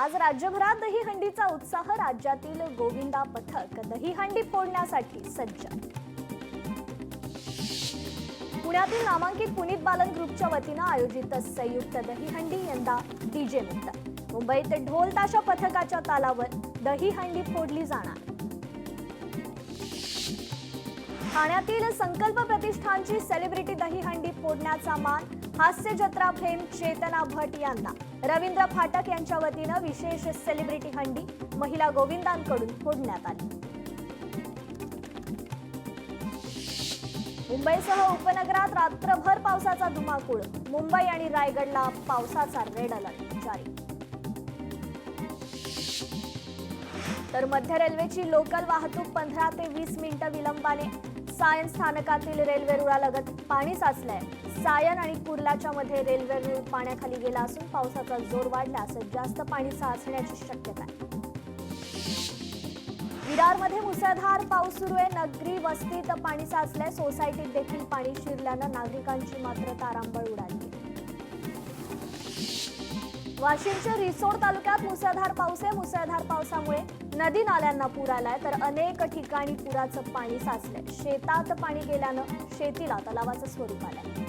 आज राज्यभरात दहीहंडीचा उत्साह. राज्यातील गोविंदा पथक दहीहंडी फोडण्यासाठी सज्ज. पुण्यातील नामांकित पुनीत बालन ग्रुपच्या वतीनं आयोजित संयुक्त दहीहंडी यंदा डीजे मुक्त. मुंबईत ढोल ताशा पथकाच्या तालावर दहीहंडी फोडली जाणार. ठाण्यातील संकल्प प्रतिष्ठानची सेलिब्रिटी दहीहंडी फोडण्याचा मान. हास्य जत्रा फेम चेतना भट यांना रवींद्र फाटक यांच्या वतीनं विशेष सेलिब्रिटी हंडी महिला गोविंदांकडून फोडण्यात आली. मुंबईसह उपनगरात रात्रभर पावसाचा धुमाकूळ. मुंबई आणि रायगडला पावसाचा रेड अलर्ट जारी. तर मध्य रेल्वेची लोकल वाहतूक 15 ते 20 मिनिटं विलंबाने. सायन स्थानकातील रेल्वे रुळालगत पाणी साचलंय. सायन आणि कुर्लाच्या मध्ये रेल्वे रुळ पाण्याखाली गेला असून पावसाचा जोर वाढल्यास जास्त पाणी साचण्याची शक्यता आहे. विरारमध्ये मुसळधार पाऊस सुरू आहे. नगरी वस्तीत पाणी साचलंय. सोसायटीत देखील पाणी शिरल्यानं नागरिकांची मात्र तारांबळ उडाली. वाशिमच्या रिसोड तालुक्यात मुसळधार पाऊस आहे. मुसळधार पावसामुळे नदी नाल्यांना पूर आलाय तर अनेक ठिकाणी पुराचं पाणी साचलंय. शेतात पाणी गेल्यानं शेतीला तलावाचं स्वरूप आलंय.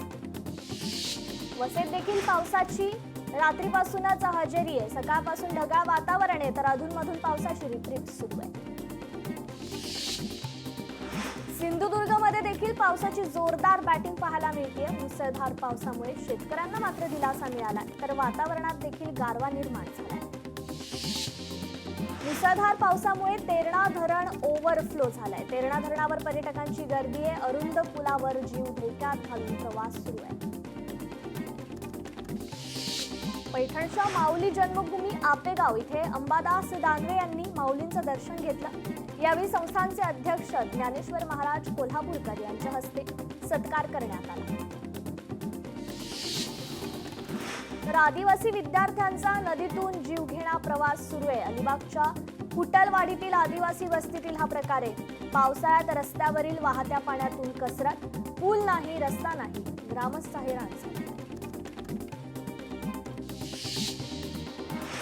वसईत देखील पावसाची रात्रीपासूनच हजेरी आहे. सकाळपासून ढगाळ वातावरण आहे तर अधूनमधून पावसाची रिपरिप सुरू आहे. सिंधुदुर्गमध्ये देखील पावसाची जोरदार बॅटिंग पाहायला मिळते. मुसळधार पावसामुळे शेतकऱ्यांना मात्र दिलासा मिळाला तर वातावरणात देखील गारवा निर्माण झाला. मुसळधार पावसामुळे तेरणा धरण ओव्हरफ्लो झालाय. तेरणा धरणावर पर्यटकांची गर्दी आहे. अरुंद पुलावर जीव धोक्यात घालून प्रवास सुरू आहे. पैठणच्या माऊली जन्मभूमी आपेगाव इथे अंबादास दानवे यांनी माऊलींचं दर्शन घेतलं. यावेळी संस्थानचे अध्यक्ष ज्ञानेश्वर महाराज कोल्हापूरकर यांच्या हस्ते सत्कार करण्यात आला. तर आदिवासी विद्यार्थ्यांचा नदीतून जीवघेणा प्रवास सुरू आहे. अलिबागच्या कुटलवाडीतील आदिवासी वस्तीतील हा प्रकार आहे. पावसाळ्यात रस्त्यावरील वाहत्या पाण्यातून कसरत. पूल नाही, रस्ता नाही, ग्रामस्थ हैराण झाले.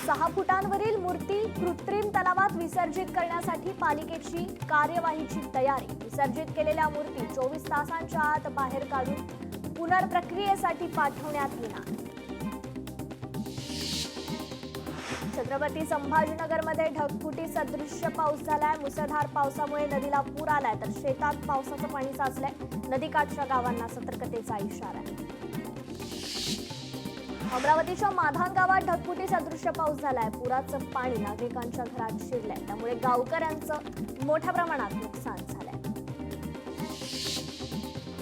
6 फुटांवरील मूर्ती कृत्रिम तलावात विसर्जित करण्यासाठी पालिकेची कार्यवाहीची तयारी. विसर्जित केलेल्या मूर्ती 24 तासांच्या आत बाहेर काढून पुनर्प्रक्रियेसाठी पाठवण्यात येणार. छत्रपती संभाजीनगरमध्ये ढगफुटी सदृश्य पाऊस झालाय. मुसळधार पावसामुळे नदीला पूर आलाय तर शेतात पावसाचं पाणी साचलंय. नदीकाठच्या गावांना सतर्कतेचा इशारा आहे. अमरावतीच्या माधान गावात ढगफुटी सदृश्य पाऊस झालाय. पुराचं पाणी नागरिकांच्या घरात शिरलंय त्यामुळे गावकऱ्यांचं मोठ्या प्रमाणात नुकसान झालंय.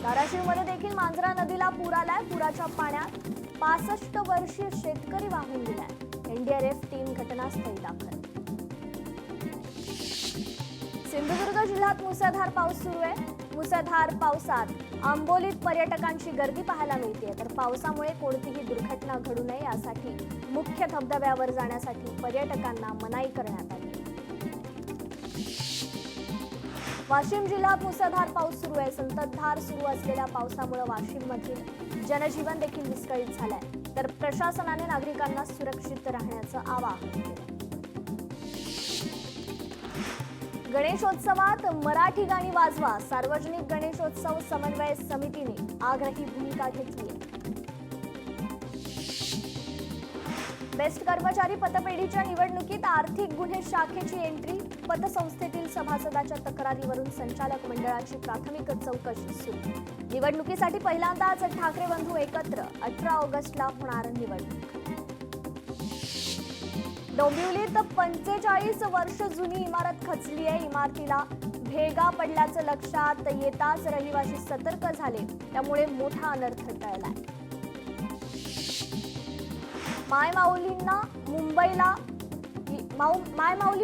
धाराशिवमध्ये देखील मांजरा नदीला पूर आलाय. पुराच्या पाण्यात 65 वर्षीय शेतकरी वाहून गेलाय. एनडीआरएफ टीम घटनास्थळी दाखल. सिंधुदुर्ग जिल्ह्यात मुसळधार पाऊस सुरू आहे. मुसळधार पावसात आंबोलीत पर्यटकांची गर्दी पाहायला मिळते तर पावसामुळे कोणतीही दुर्घटना घडू नये यासाठी मुख्य धबधब्यावर जाण्यासाठी पर्यटकांना मनाई करण्यात आली. वाशिम जिल्ह्यात मुसळधार पाऊस सुरू आहे. संततधार सुरू असलेल्या पावसामुळे वाशिममधील जनजीवन देखील विस्कळीत झालंय तर प्रशासनाने नागरिकांना सुरक्षित राहण्याचं आवाहन केलं. गणेशोत्सवात मराठी गाणी वाजवा. सार्वजनिक गणेशोत्सव समन्वय समितीने आग्रही भूमिका घेतली. बेस्ट कर्मचारी पतपेढीच्या निवडणुकीत आर्थिक गुन्हे शाखेची एंट्री. पतसंस्थेतील सभासदाच्या तक्रारीवरून संचालक मंडळाची प्राथमिक चौकशी सुरू. निवडणुकीसाठी पहिल्यांदाच ठाकरे बंधू एकत्र. 18 ऑगस्टला होणार निवडणूक. डोंबिवलीत 45 वर्ष जुनी इमारत खचली आहे. इमारतीला भेगा पडल्याचं लक्षात येताच रहिवासी सतर्क झाले त्यामुळे मोठा अनर्थ टळलाय. मायमाऊली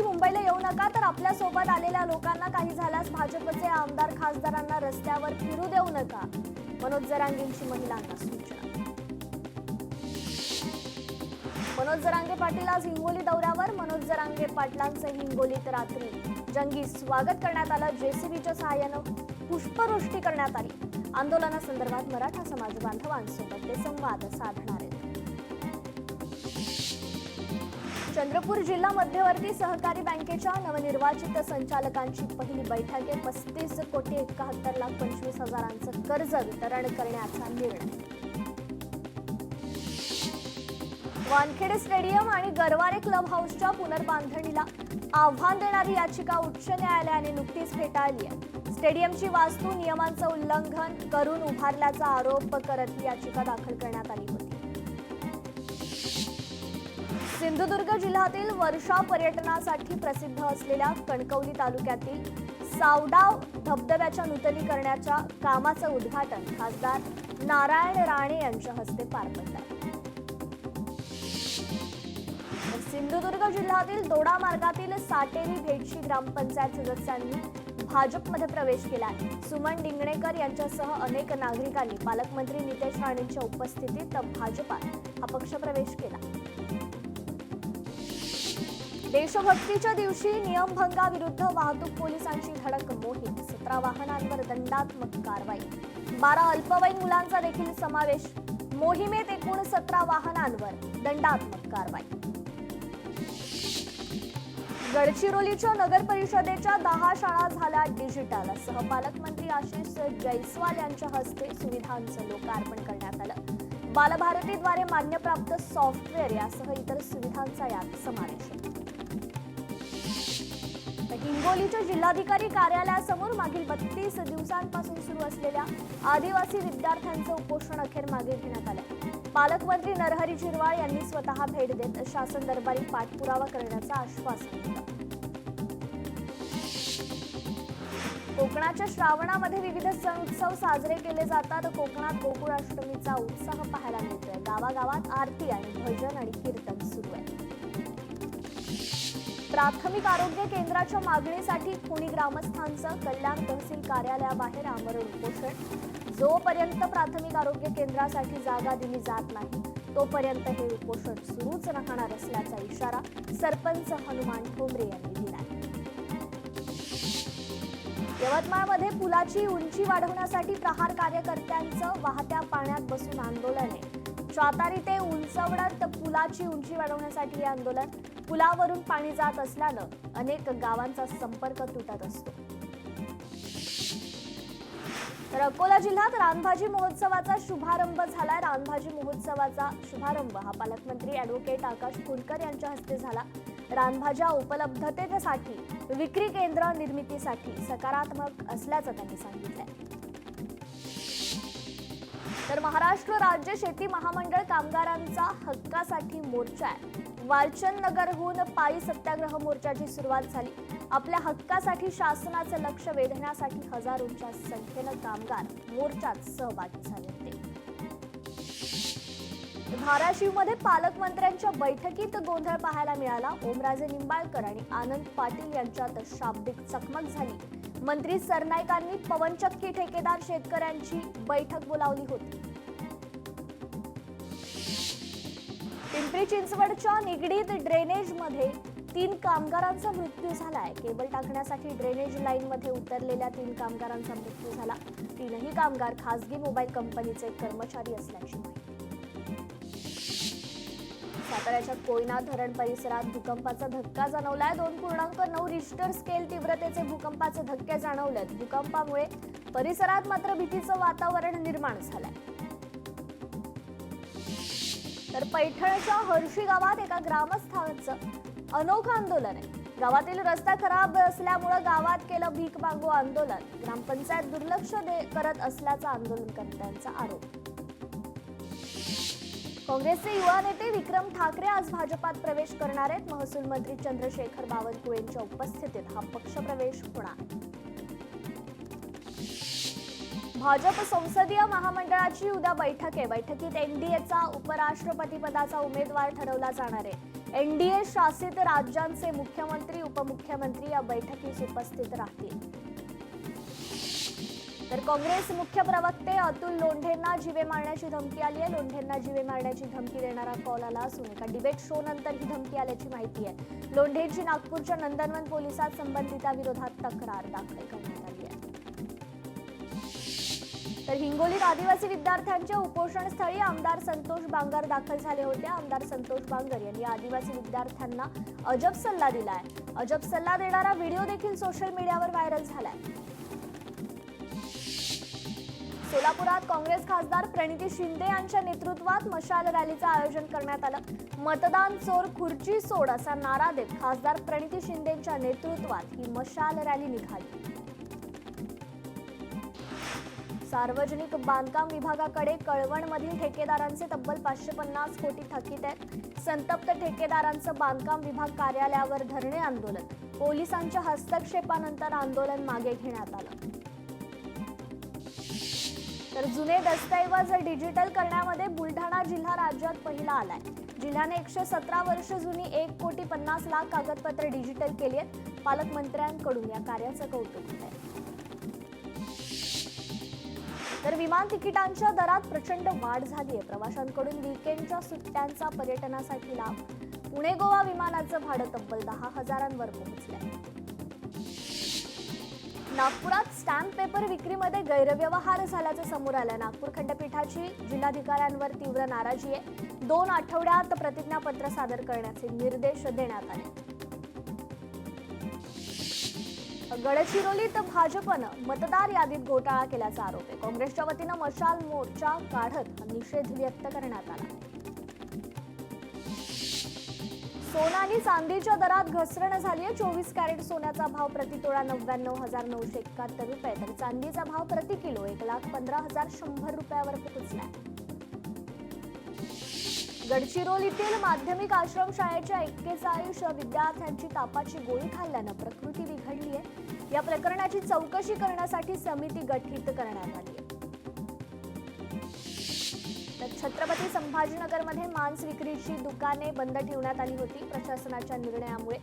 मुंबईला येऊ नका तर आपल्या सोबत आलेल्या लोकांना काही झाल्यास भाजपचे आमदार खासदारांना रस्त्यावर फिरू देऊ नका. मनोज जरांगेंची महिलांना सूचना. मनोज जरांगे पाटील आज हिंगोली दौऱ्यावर. मनोज जरांगे पाटलांचं हिंगोलीत रात्री जंगी स्वागत करण्यात आलं. जेसीबीच्या सहाय्यानं पुष्पवृष्टी करण्यात आली. आंदोलनासंदर्भात मराठा समाज बांधवांसोबत ते संवाद साधणार आहेत. चंद्रपूर जिल्हा मध्यवर्ती सहकारी बँकेच्या नवनिर्वाचित संचालकांची पहिली बैठक आहे. 35,71,25,000 कर्ज वितरण करण्याचा निर्णय. वानखेडे स्टेडियम आणि गरवारे क्लब हाऊसच्या पुनर्बांधणीला आव्हान देणारी याचिका उच्च न्यायालयाने नुकतीच फेटाळली आहे. स्टेडियमची वास्तू नियमांचं उल्लंघन करून उभारल्याचा आरोप करत ही याचिका दाखल करण्यात आली होती. सिंधुदुर्ग जिल्ह्यातील वर्षा पर्यटनासाठी प्रसिद्ध असलेल्या कणकवली तालुक्यातील सावडाव धबधब्याच्या नूतनीकरणाच्या कामाचं उद्घाटन खासदार नारायण राणे यांच्या हस्ते पार पडलं. सिंधुदुर्ग जिल्ह्यातील दोडा मार्गातील साटेरी भेटशी ग्रामपंचायत सदस्यांनी भाजपमध्ये प्रवेश केला आहे. सुमन डिंगणेकर यांच्यासह अनेक नागरिकांनी पालकमंत्री नितेश राणेंच्या उपस्थितीत भाजपात हा पक्षप्रवेश केला. देशभक्तीच्या दिवशी नियमभंगाविरुद्ध वाहतूक पोलिसांची धडक मोहीम. 17 वाहनांवर दंडात्मक कारवाई. 12 अल्पवयीन मुलांचा देखील समावेश. मोहिमेत एकूण 17 वाहनांवर दंडात्मक कारवाई. गडचिरोलीच्या नगर परिषदेच्या 10 शाळा झाल्या डिजिटल. सहपालकमंत्री आशिष जयस्वाल यांच्या हस्ते सुविधांचं लोकार्पण करण्यात आलं. बालभारतीद्वारे मान्यप्राप्त सॉफ्टवेअर यासह इतर सुविधांचा यात समावेश आहे. हिंगोलीच्या जिल्हाधिकारी कार्यालयासमोर मागील 32 दिवसांपासून सुरू असलेल्या आदिवासी विद्यार्थ्यांचं उपोषण अखेर मागे घेण्यात आलं. पालकमंत्री नरहरी झिरवाळ यांनी स्वतः भेट देत शासन दरबारी पाठपुरावा करण्याचं आश्वासन दिलं. कोकणाच्या श्रावणामध्ये विविध सण उत्सव साजरे केले जातात. कोकणात गोकुळाष्टमीचा उत्साह पाहायला मिळतोय. गावागावात आरती आणि भजन आणि कीर्तन सुरू आहे. प्राथमिक आरोग्य केंद्राच्या मागणीसाठी पुणे ग्रामस्थांचं कल्याण तहसील कार्यालयाबाहेर आमरण उपोषण. जोपर्यंत प्राथमिक आरोग्य केंद्रासाठी जागा दिली जात नाही तोपर्यंत हे उपोषण सुरूच राहणार असल्याचा इशारा सरपंच हनुमान ठोंबरे यांनी दिला. यवतमाळमध्ये पुलाची उंची वाढवण्यासाठी प्रहार कार्यकर्त्यांचं वाहत्या पाण्यात बसून आंदोलन आहे. चातारी ते उंचवडत पुलाची उंची वाढवण्यासाठी हे आंदोलन. पुलावरून पाणी जात असल्यानं अनेक गावांचा संपर्क तुटत असतो. तर अकोला जिल्ह्यात रानभाजी महोत्सवाचा शुभारंभ झालाय. रानभाजी महोत्सवाचा शुभारंभ हा पालकमंत्री ॲडव्होकेट आकाश फुंडकर यांच्या हस्ते झाला. रानभाज्या उपलब्धतेसाठी विक्री केंद्र निर्मितीसाठी सकारात्मक असल्याचं त्यांनी सांगितलंय. तर महाराष्ट्र राज्य शेती महामंडळ कामगारांचा हक्कासाठी मोर्चा आहे. वालचंद नगरहून पायी सत्याग्रह मोर्चाची सुरुवात झाली. आपल्या हक्कासाठी शासनाचं लक्ष वेधण्यासाठी हजारोंच्या संख्येनं कामगार मोर्चात सहभागी झाले होते. धाराशिवमध्ये पालकमंत्र्यांच्या बैठकीत गोंधळ पाहायला मिळाला. ओमराजे निंबाळकर आणि आनंद पाटील यांच्यात शाब्दिक चकमक झाली. मंत्री सरनाईकांनी पवनचक्की ठेकेदार शेतकऱ्यांची बैठक बोलावली होती. पिंपरी चिंचवडच्या निगडीत ड्रेनेजमध्ये 3 कामगारांचा मृत्यू झालाय. केबल टाकण्यासाठी ड्रेनेज लाईनमध्ये उतरलेल्या 3 कामगारांचा मृत्यू झाला. 3ही कामगार खासगी मोबाईल कंपनीचे कर्मचारी असल्याची माहिती. साताऱ्याच्या कोयना धरण परिसरात भूकंपाचा धक्का जाणवलाय. 2.9 रिश्टर स्केल तीव्रतेचे भूकंपाचे धक्के जाणवलेत. भूकंपामुळे परिसरात मात्र भीतीचं वातावरण निर्माण झालंय. तर पैठणच्या हर्षी गावात एका ग्रामस्थांचं अनोखं आंदोलन आहे. गावातील रस्ता खराब असल्यामुळे गावात केलं भीक मागू आंदोलन. ग्रामपंचायत दुर्लक्ष करत असल्याचा आंदोलनकर्त्यांचा आरोप. काँग्रेसचे युवा नेते विक्रम ठाकरे आज भाजपात प्रवेश करणार आहेत. महसूल मंत्री चंद्रशेखर बावनकुळेंच्या उपस्थितीत हा पक्षप्रवेश होणार. भाजप संसदीय महामंडळाची उद्या बैठक आहे. बैठकीत एनडीएचा उपराष्ट्रपतीपदाचा उमेदवार ठरवला जाणार आहे. एनडीए शासित राज्यांचे मुख्यमंत्री उपमुख्यमंत्री या बैठकीस उपस्थित राहतील. तर काँग्रेस मुख्य प्रवक्ते अतुल लोंढेंना जीवे मारण्याची धमकी आली आहे. लोंढेंना जीवे मारण्याची धमकी देणारा कॉल आला असून एका डिबेट शो नंतर ही धमकी आल्याची माहिती आहे. लोंढेंची नागपूरच्या नंदनवन पोलिसात संबंधिताविरोधात तक्रार दाखल करण्यात आली आहे. तर हिंगोलीत आदिवासी विद्यार्थ्यांच्या उपोषणस्थळी आमदार संतोष बांगर दाखल झाले होते. आमदार संतोष बांगर यांनी आदिवासी विद्यार्थ्यांना अजब सल्ला दिलाय. अजब सल्ला देणारा व्हिडिओ देखील सोशल मीडियावर व्हायरल झालाय. सोलापुरात काँग्रेस खासदार प्रणिती शिंदे यांच्या नेतृत्वात मशाल रॅलीचं आयोजन करण्यात आलं. मतदान चोर खुर्ची सोड असा नारा देत खासदार प्रणिती शिंदेच्या नेतृत्वात ही मशाल रॅली निघाली. सार्वजनिक बांधकाम विभागाकडे कळवणमधील ठेकेदारांचे तब्बल 550 कोटी थकीत आहेत. संतप्त ठेकेदारांचं बांधकाम विभाग कार्यालयावर धरणे आंदोलन. पोलिसांच्या हस्तक्षेपानंतर आंदोलन मागे घेण्यात आलं. तर जुने दस्तऐवज डिजिटल करण्यामध्ये बुलढाणा जिल्हा राज्यात पहिला आलाय. जिल्ह्याने 117 वर्ष जुनी 1,50,00,000 कागदपत्रे डिजिटल केली आहेत. पालकमंत्र्यांकडून या कार्याचं कौतुक होत आहे. तर विमान तिकिटांच्या दरात प्रचंड वाढ झाली आहे. प्रवाशांकडून वीकेंडच्या सुट्ट्यांचा पर्यटनासाठी लाभ. पुणे गोवा विमानाचं भाडं तब्बल 10,000वर पोहोचलंय. नागपुरात स्टॅम्प पेपर विक्रीमध्ये गैरव्यवहार झाल्याचं समोर आलं. नागपूर खंडपीठाची जिल्हाधिकाऱ्यांवर तीव्र नाराजी आहे. 2 आठवड्यात प्रतिज्ञापत्र सादर करण्याचे निर्देश देण्यात आले. गडचिरोलीत भाजपनं मतदार यादीत घोटाळा केल्याचा आरोप आहे. काँग्रेसच्या वतीनं मशाल मोर्चा काढत निषेध व्यक्त करण्यात आला. सोनं आणि चांदीच्या दरात घसरण झाली आहे. 24 कॅरेट सोन्याचा भाव प्रतितोळा 99,971 रुपये तर चांदीचा भाव प्रति किलो 1,15,100 रुपयावर पोहोचला. गडचिरोलीतील माध्यमिक आश्रमशाळेच्या 41 विद्यार्थ्यांची तापाची गोळी खाल्ल्यानं प्रकृती बिघडली आहे. या प्रकरणाची चौकशी करण्यासाठी समिती गठीत करण्यात आली आहे. तर छत्रपती संभाजीनगरमध्ये मांस विक्रीची दुकाने बंद ठेवण्यात आली होती. प्रशासनाच्या निर्णयामुळे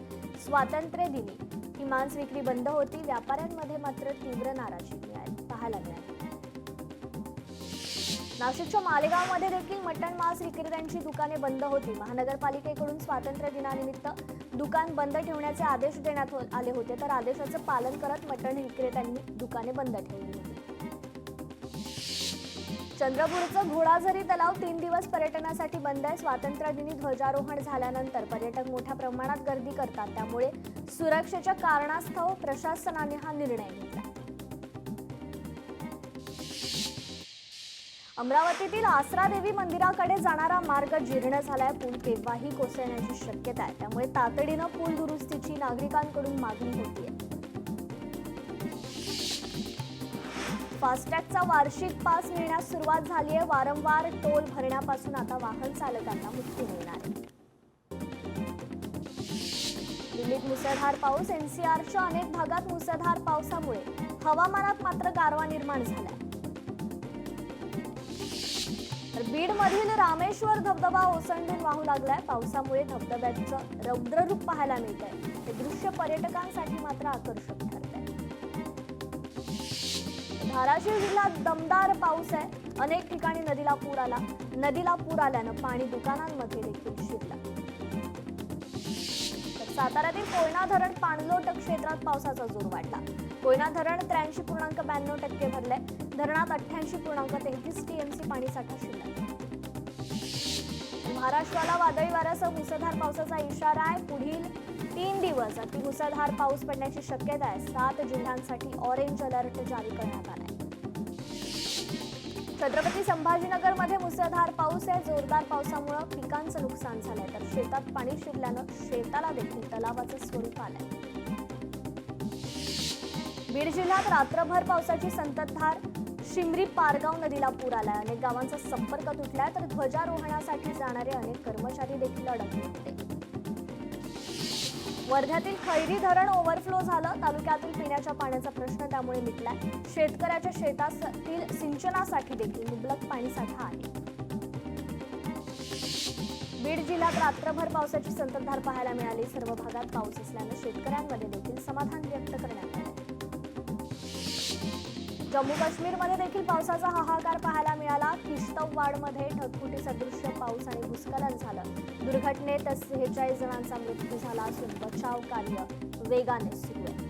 स्वातंत्र्य दिनी ही मांस विक्री बंद होती. व्यापाऱ्यांमध्ये मात्र तीव्र नाराजी पाहायला मिळाली. नाशिकच्या मालेगावमध्ये देखील मटण मांस विक्रेत्यांची दुकाने बंद होती. महानगरपालिकेकडून स्वातंत्र्य दिनानिमित्त दुकान बंद ठेवण्याचे आदेश देण्यात आले होते, तर आदेशाचं पालन करत मटण विक्रेत्यांनी दुकाने बंद ठेवली होती. चंद्रपूरचं घोडाझरी तलाव 3 दिवस पर्यटनासाठी बंद आहे. स्वातंत्र्यदिनी ध्वजारोहण झाल्यानंतर पर्यटक मोठ्या प्रमाणात गर्दी करतात, त्यामुळे सुरक्षेच्या कारणास्तव प्रशासनाने हा निर्णय घेतला. अमरावतीतील आसरा देवी मंदिराकडे जाणारा मार्ग जीर्ण झालाय. पूल केव्हाही कोसळण्याची शक्यता आहे, त्यामुळे तातडीनं पूल दुरुस्तीची नागरिकांकडून मागणी होतीये. फास्टॅगचा वार्षिक पास मिळण्यास सुरुवात झाली आहे. वारंवार टोल भरण्यापासून आता वाहन चालकांना मुक्ती मिळणार आहे. दिल्लीत मुसळधार पाऊस. एनसीआरच्या अनेक भागात मुसळधार पावसामुळे हवामानात मात्र गारवा निर्माण झालाय. तर बीडमधील रामेश्वर धबधबा ओसंडून वाहू लागलाय. पावसामुळे धबधब्याचं रौद्र रूप पाहायला मिळतंय. हे दृश्य पर्यटकांसाठी मात्र आकर्षक ठरतंय. धाराशिव जिल्ह्यात दमदार पाऊस आहे. अनेक ठिकाणी नदीला पूर आला. नदीला पूर आल्यानं पाणी दुकानांमध्ये देखील शिरलं. तर साताऱ्यातील कोयना धरण पाणलोट क्षेत्रात पावसाचा जोर वाढला. कोयना धरण 83.92% भरलंय. धरणात 88.33 टीएमसी पाणीसाठा शिल्लक. महाराष्ट्राला वादळी वाऱ्यासह मुसळधार पावसाचा इशारा आहे. पुढील 3 दिवस अतिमुसळधार पाऊस पडण्याची शक्यता आहे. 7 जिल्ह्यांसाठी ऑरेंज अलर्ट जारी करण्यात आलाय. छत्रपती संभाजीनगरमध्ये मुसळधार पाऊस आहे. जोरदार पावसामुळे पिकांचं नुकसान झालंय, तर शेतात पाणी शिरल्यानं शेताला देखील तलावाचं स्वरूप आलंय. बीड जिल्ह्यात रात्रभर पावसाची संततधार. शिमरी पारगाव नदीला पूर आलाय. अनेक गावांचा संपर्क तुटलाय, तर ध्वजारोहणासाठी जाणारे अनेक कर्मचारी देखील अडकले होते. वर्ध्यातील खैरी धरण ओव्हरफ्लो झालं. तालुक्यातील पिण्याच्या पाण्याचा प्रश्न त्यामुळे मिटलाय. शेतकऱ्याच्या शेतातील सिंचनासाठी देखील मुबलक पाणीसाठा आहे. बीड जिल्ह्यात रात्रभर पावसाची संततधार पाहायला मिळाली. सर्व भागात पाऊस असल्यानं शेतकऱ्यांमध्ये देखील समाधान व्यक्त करण्यात आले. जम्मू काश्मीरमध्ये देखील पावसाचा हाहाकार पाहायला मिळाला. किश्तवाडमध्ये ढगफुटी सदृश्य पाऊस आणि भूस्खलन झालं. दुर्घटनेत 46 जणांचा मृत्यू झाला असून बचाव कार्य वेगाने सुरू आहे.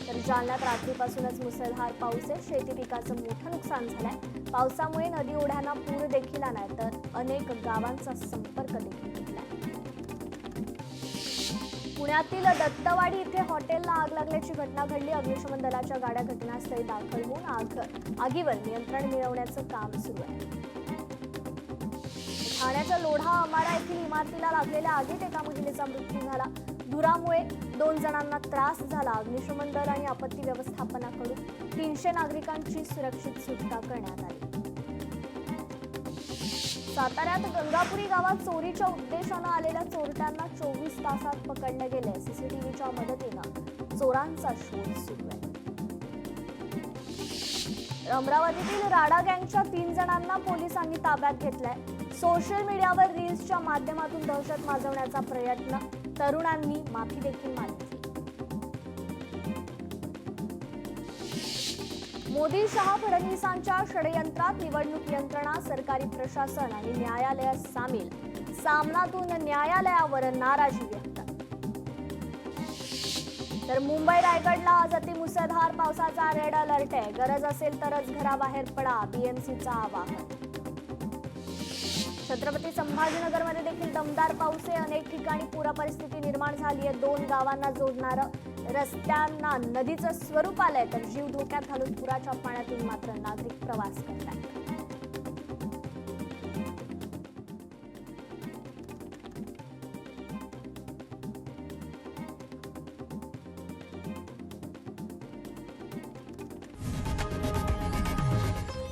तर जालन्यात रात्रीपासूनच मुसळधार पाऊस आहे. शेती पिकाचं मोठं नुकसान झालंय. पावसामुळे नदी ओढ्यांना पूर देखील आलाय तर अनेक गावांचा संपर्क देखील तुटलाय. पुण्यातील दत्तवाडी इथे हॉटेलला आग लागल्याची घटना घडली. अग्निशमन दलाच्या गाड्या घटनास्थळी दाखल होऊन आगीवर नियंत्रण मिळवण्याचं काम सुरू आहे. ठाण्याच्या लोढा अमारा येथील इमारतीला लागलेल्या आगीत एका महिलेचा मृत्यू झाला. धुरामुळे 2 जणांना त्रास झाला. अग्निशमन दल आणि आपत्ती व्यवस्थापनाकडून 300 नागरिकांची सुरक्षित सुटका करण्यात आली. साताऱ्यात गंगापुरी गावात चोरीच्या उद्देशानं आलेल्या चोरट्यांना 24 तासात पकडले गेले. सीसीटीव्हीच्या मदतीनं चोरांचा शोध सुरू आहे. अमरावतीतील राडा गँगच्या 3 जणांना पोलिसांनी ताब्यात घेतलंय. सोशल मीडियावर रील्सच्या माध्यमातून दहशत माजवण्याचा प्रयत्न. तरुणांनी माफी देखील मागितली. मोदी शहा फडणवीसांच्या षडयंत्रात निवडणूक यंत्रणा, सरकारी प्रशासन आणि न्यायालय सामील. सामनातून न्यायालयावर नाराजी व्यक्त. तर मुंबई रायगडला आज अतिमुसळधार पावसाचा रेड अलर्ट आहे. गरज असेल तरच घराबाहेर पडा, बीएमसीचं आवाहन. छत्रपती संभाजीनगरमध्ये देखील दमदार पाऊस आहे. अनेक ठिकाणी पूर परिस्थिती निर्माण झाली आहे. 2 गावांना जोडणारं रस्त्यांना नदीचं स्वरूप आलंय तर जीव धोक्यात घालून पुराच्या पाण्यातून मात्र नागरिक प्रवास करतात.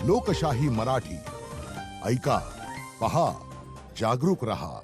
लोकशाही मराठी ऐका, पहा, जागरूक रहा.